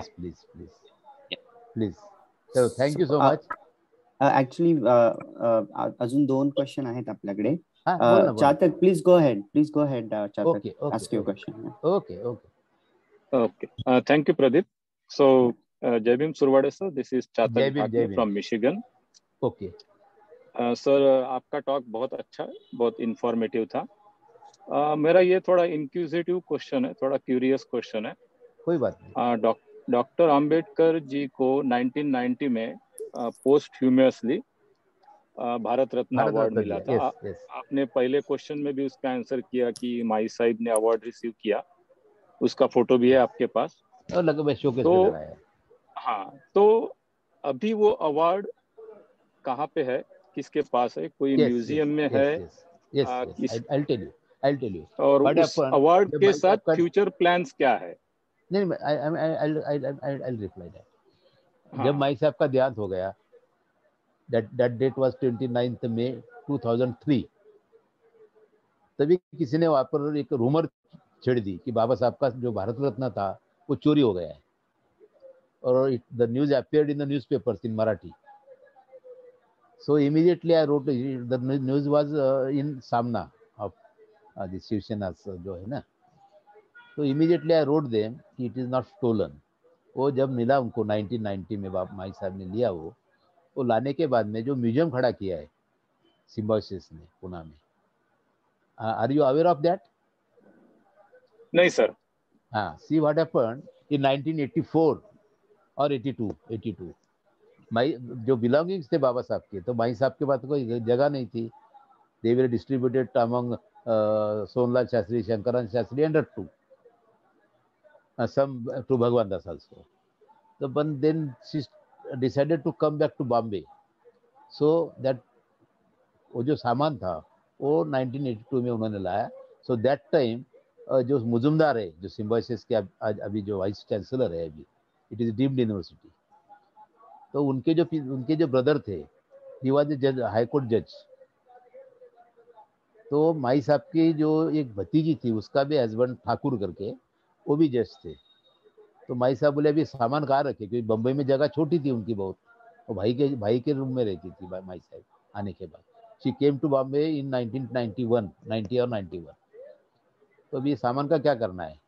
Please. So thank you so much. Actually, अजून 2 क्वेश्चन आहेत आपल्याकडे. Chatak, please go ahead. Chatak. Okay. Ask your question. Okay. Thank you, Pradeep. So, Jai Bhim Surwade sir, this is Chatak from Michigan. Okay. Sir, आपका talk बहुत अच्छा है, बहुत informative था. मेरा ये थोड़ा इंक्यूजिटिव क्वेश्चन है, थोड़ा क्यूरियस क्वेश्चन है. कोई बात नहीं. डॉक्टर आम्बेडकर जी को 1990 में पोस्टह्यूमसली भारत रत्न अवार्ड मिला था. आपने पहले क्वेश्चन में भी उसका आंसर किया कि माई साहिब ने अवार्ड रिसीव किया. उसका फोटो भी है आपके पास. तो अभी वो अवार्ड कहाँ पे है, किसके पास है, कोई म्यूजियम में है? I'll tell you. और उस अवार्ड के साथ फ्यूचर प्लान्स क्या है? नहीं, I'll reply that. जब माई साहब का देहांत हो गया, that date was 29th May 2003, तभी किसी ने वहां पर एक रूमर छेड़ दी कि बाबा साहब का जो भारत रत्न था वो चोरी हो गया है, और the news appeared in the newspapers in Marathi. So immediately I wrote, the news was in Samna of the Shiv Sena's जो है ना, तो immediately I wrote them कि it is not stolen. वो जब मिला उनको 1990 में माई साहब ने लिया, वो लाने के बाद में जो म्यूजियम खड़ा किया है सिम्बायोसिस ने पुणे में, are you aware of that? नहीं सर. हाँ, सी व्हाट हैपेंड इन 1984 और 82 माई जो बिलोंगिंग्स थे बाबा साहब के, तो माई साहब के पास कोई जगह नहीं थी. They were distributed among Sonlal Shastri, Shankaran Shastri and to some to Bhagwan Das also. So, but then she decided to come back to Bombay. So that वो जो सामान था वो 1982 में उन्होंने लाया. So that time जो मुजुमदार है, जो सिम्बायोसिस के अभी जो वाइस चांसलर है अभी, इट इज डीम्ड यूनिवर्सिटी, तो उनके जो ब्रदर थे, ही वाज जज, हाई कोर्ट जज. तो माई साहब की जो एक भतीजी थी, उसका भी हस्बैंड ठाकुर करके, वो भी जज थे. तो माई साहब बोले अभी सामान कहाँ रखे, क्योंकि बम्बई में जगह छोटी थी उनकी बहुत, वो भाई के रूम में रहती थी माई साहब आने के बाद. शी केम टू बॉम्बे इन 1991, 90 और 91. तो अभी सामान का क्या करना है.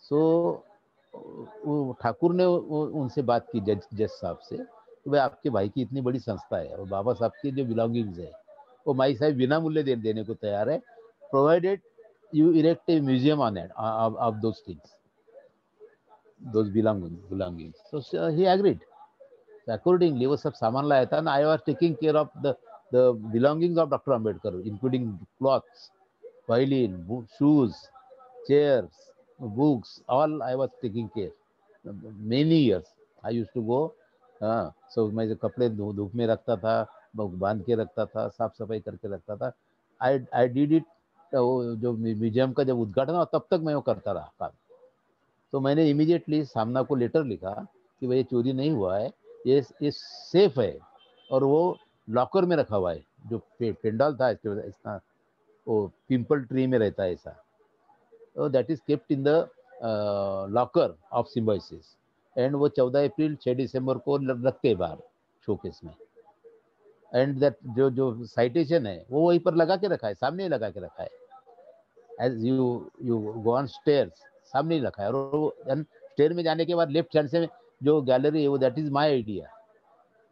सो वो ठाकुर ने उनसे बात की, जज साहब से, तो भाई आपके भाई की इतनी बड़ी संस्था है और बाबा साहब की जो बिलोंगिंग्स है वो माई साहब बिना मूल्य देने को तैयार है, provided you erect a museum on it of those things, those belongings. So he agreed. So accordingly, वो सब सामान लाया था, and I was taking care of the belongings of Dr. Ambedkar, including clothes, violin, shoes, chairs, books, all I was taking care. Many years I used to go. So मैं कपड़े धूप में रखता था, बांध के रखता था, साफ सफाई करके रखता था. I did it. जो म्यूजियम का जब उद्घाटन हुआ तब तक मैं वो करता रहा काम. तो मैंने इमीडिएटली सामना को लेटर लिखा कि भाई चोरी नहीं हुआ है, ये सेफ है और वो लॉकर में रखा हुआ है. जो पेंडाल था इसका वो पिंपल ट्री में रहता है ऐसा. तो that is kept in the locker of Symbiosis. And वो 14 अप्रैल 6 दिसंबर को रखते हैं बाहर शोकेस में. एंड दैट जो साइटेशन है वो वहीं पर लगा के रखा है, सामने लगा के रखा है. As you go on stairs, सामने ही रखा है. और स्टेयर में जाने के बाद लेफ्ट हैंड से जो गैलरी है वो that is my idea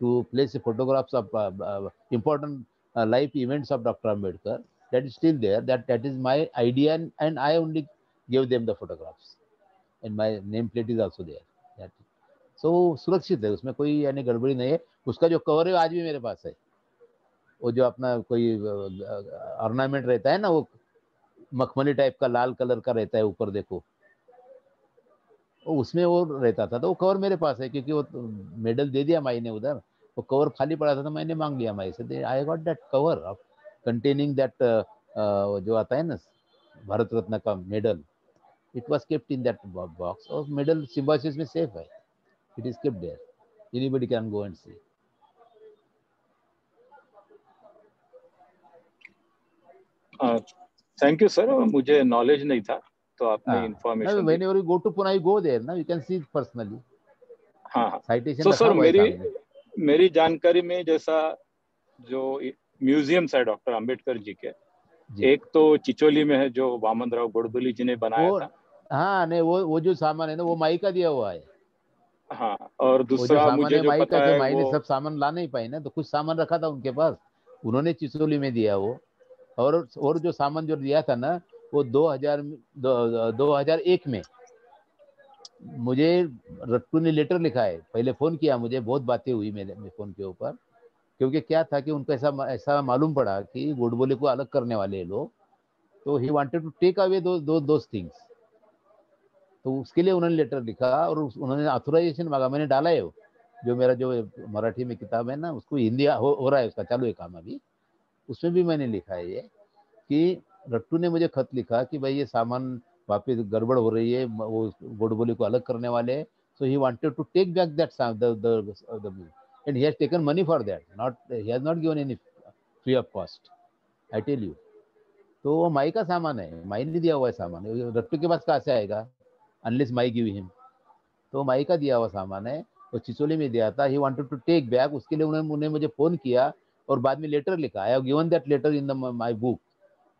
to place photographs of important life events of Dr. Ambedkar. That is still there. That is my idea, and I only gave them the photographs, and my name plate is also there. That so सुरक्षित है, उसमें कोई यानी गड़बड़ी नहीं है. उसका जो कवर है आज भी मेरे पास है. वो जो अपना कोई ऑर्नामेंट रहता है ना, वो मखमली टाइप का लाल कलर का रहता है ऊपर, देखो उसमें वो रहता था. तो वो कवर मेरे पास है, क्योंकि वो मेडल दे दिया माई ने उधर. वो कवर खाली पड़ा था तो मैंने मांग लिया माई से. I got that cover of containing that जो आता है ना भारत रत्न का medal. It was kept in that box. और मेडल सिम्बॉयसिस में सेफ है. It is kept there. Anybody can go and see. Thank you sir. मुझे नॉलेज नहीं था तो आपने information. Whenever you go to Pune, you go there. Now you can see personally. हाँ. Citation sir मेरी जानकारी में जैसा जो म्यूजियम्स है डॉक्टर अंबेडकर जी के, एक तो चिचोली में है जो वामन राव गोडबोले जी ने बनाया था. हाँ नहीं, वो जो सामान है ना वो माई का दिया हुआ है. हाँ. और दूसरा मुझे जो पता है माई ने सब सामान ला नहीं पाई ना, तो कुछ सामान रखा था उनके पास, उन्होंने चिचोली में दिया वो. और जो सामान जो दिया था ना वो 2001 में मुझे रट्टू ने लेटर लिखा है. पहले फोन किया मुझे, बहुत बातें हुई मेरे फोन के ऊपर. क्योंकि क्या था कि उनको ऐसा मालूम पड़ा कि गोडबोले को अलग करने वाले लोग, तो he wanted to take away those things. तो उसके लिए उन्होंने लेटर लिखा और उन्होंने ऑथराइजेशन मांगा. मैंने डाला है जो मेरा जो मराठी में किताब है ना, उसको हिंदी हो रहा है, उसका चालू है काम अभी. उसमें भी मैंने लिखा है ये कि रट्टू ने मुझे खत लिखा कि भाई ये सामान वापस गड़बड़ हो रही है, वो गोडबोले को अलग करने वाले हैं. So he wanted to take back that and he has taken money for that. He has not given any free of cost, I tell you. तो वो माई का सामान है, माई ने दिया हुआ है सामान. रट्टू के पास कहाँ से आएगा अनलेस माई गिव हिम. तो माई का दिया हुआ सामान है, वो चिचोली में दिया था. He wanted to take back. उसके लिए उन्होंने मुझे फोन किया और बाद में लेटर लिखा. I have given that letter in my book,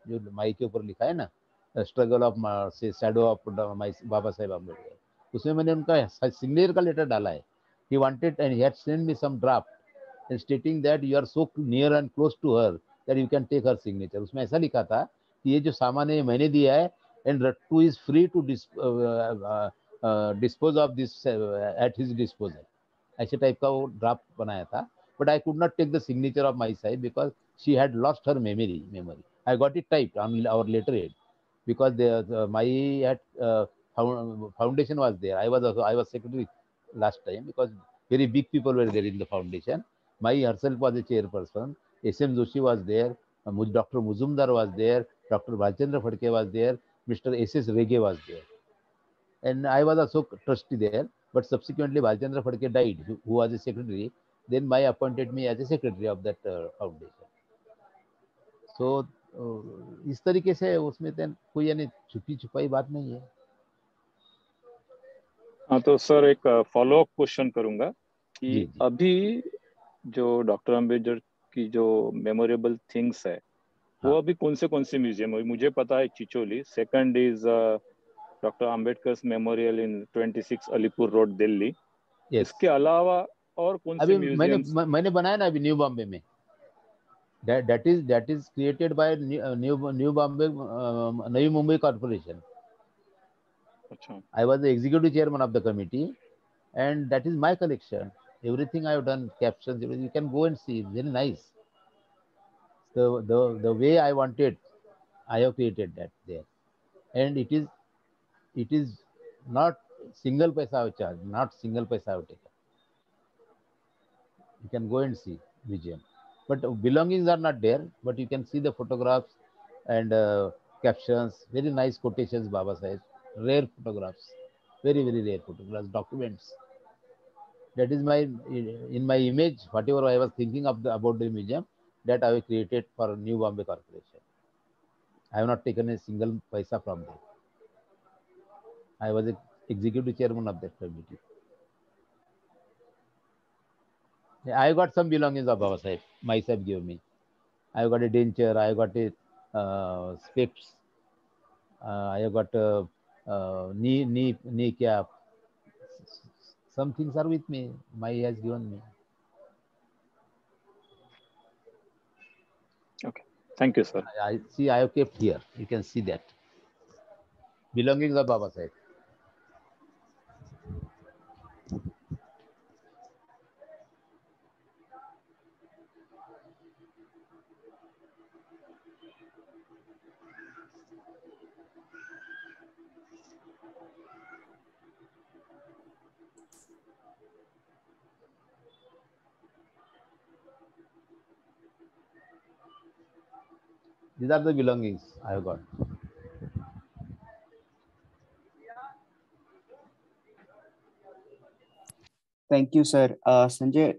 जो माई के ऊपर लिखा है ना, struggle of shadow of Baba Saheb Ambedkar. उसमें मैंने उनका सिग्नेचर का लेटर डाला है. He wanted and he had send me some draft and stating that you are so near and close to her that you can take her signature. उसमें ऐसा लिखा था कि ये जो सामान है मैंने दिया है and Rattu is free to dispose of this at his disposal. ऐसे टाइप का वो ड्राफ्ट बनाया था. But I could not take the signature of Maisaheb because she had lost her memory. I got it typed on our letterhead because my foundation was there. I was secretary last time because very big people were there in the foundation. My herself was a chairperson. S.M. Joshi was there. Dr. Muzumdar was there. Dr. Bhalchandra Phadke was there. Mr. S.S. Rege was there. And I was also trustee there. But subsequently Bhalchandra Phadke died, who was a secretary. Then my appointed me as a secretary of that foundation. So इस तरीके से उसमें कोई यानी छुपी छुपाई बात नहीं है. हाँ. तो सर एक फॉलो अप क्वेश्चन करूंगा कि जी. अभी जो डॉक्टर अम्बेडकर की जो मेमोरेबल थिंग्स है वो अभी कौन से म्यूजियम है? मुझे पता है Chicholi. Second is doctor Ambedkar memorial in 26 Alipur road Delhi. इसके अलावा और कौन से म्यूजियम? मैंने बनाया ना अभी न्यू बॉम्बे में That is created by New Bombay, Navi Mumbai Corporation. Achha. I was the executive chairman of the committee, and that is my collection. Everything I have done, captions, you can go and see. Very nice. The way I wanted, I have created that there, and it is not single paisa I have charged, not single paisa I have taken. You can go and see museum, but belongings are not there. But you can see the photographs and captions. Very nice quotations, Baba Saheb. Rare photographs, very rare photographs, documents. That is my in my image. Whatever I was thinking of about the museum, that I have created for New Bombay Corporation. I have not taken a single paisa from them. I was the executive chairman of that committee. I got some belongings of Baba Saheb. Maisaheb gave me. I got a denture. I got a specs. I have got a knee cap. Some things are with me. Mai has given me. Okay. Thank you, sir. I see. I have kept here. You can see that. Belongings of Baba Saheb. These are the belongings I have got. Thank you, sir. Sanjay.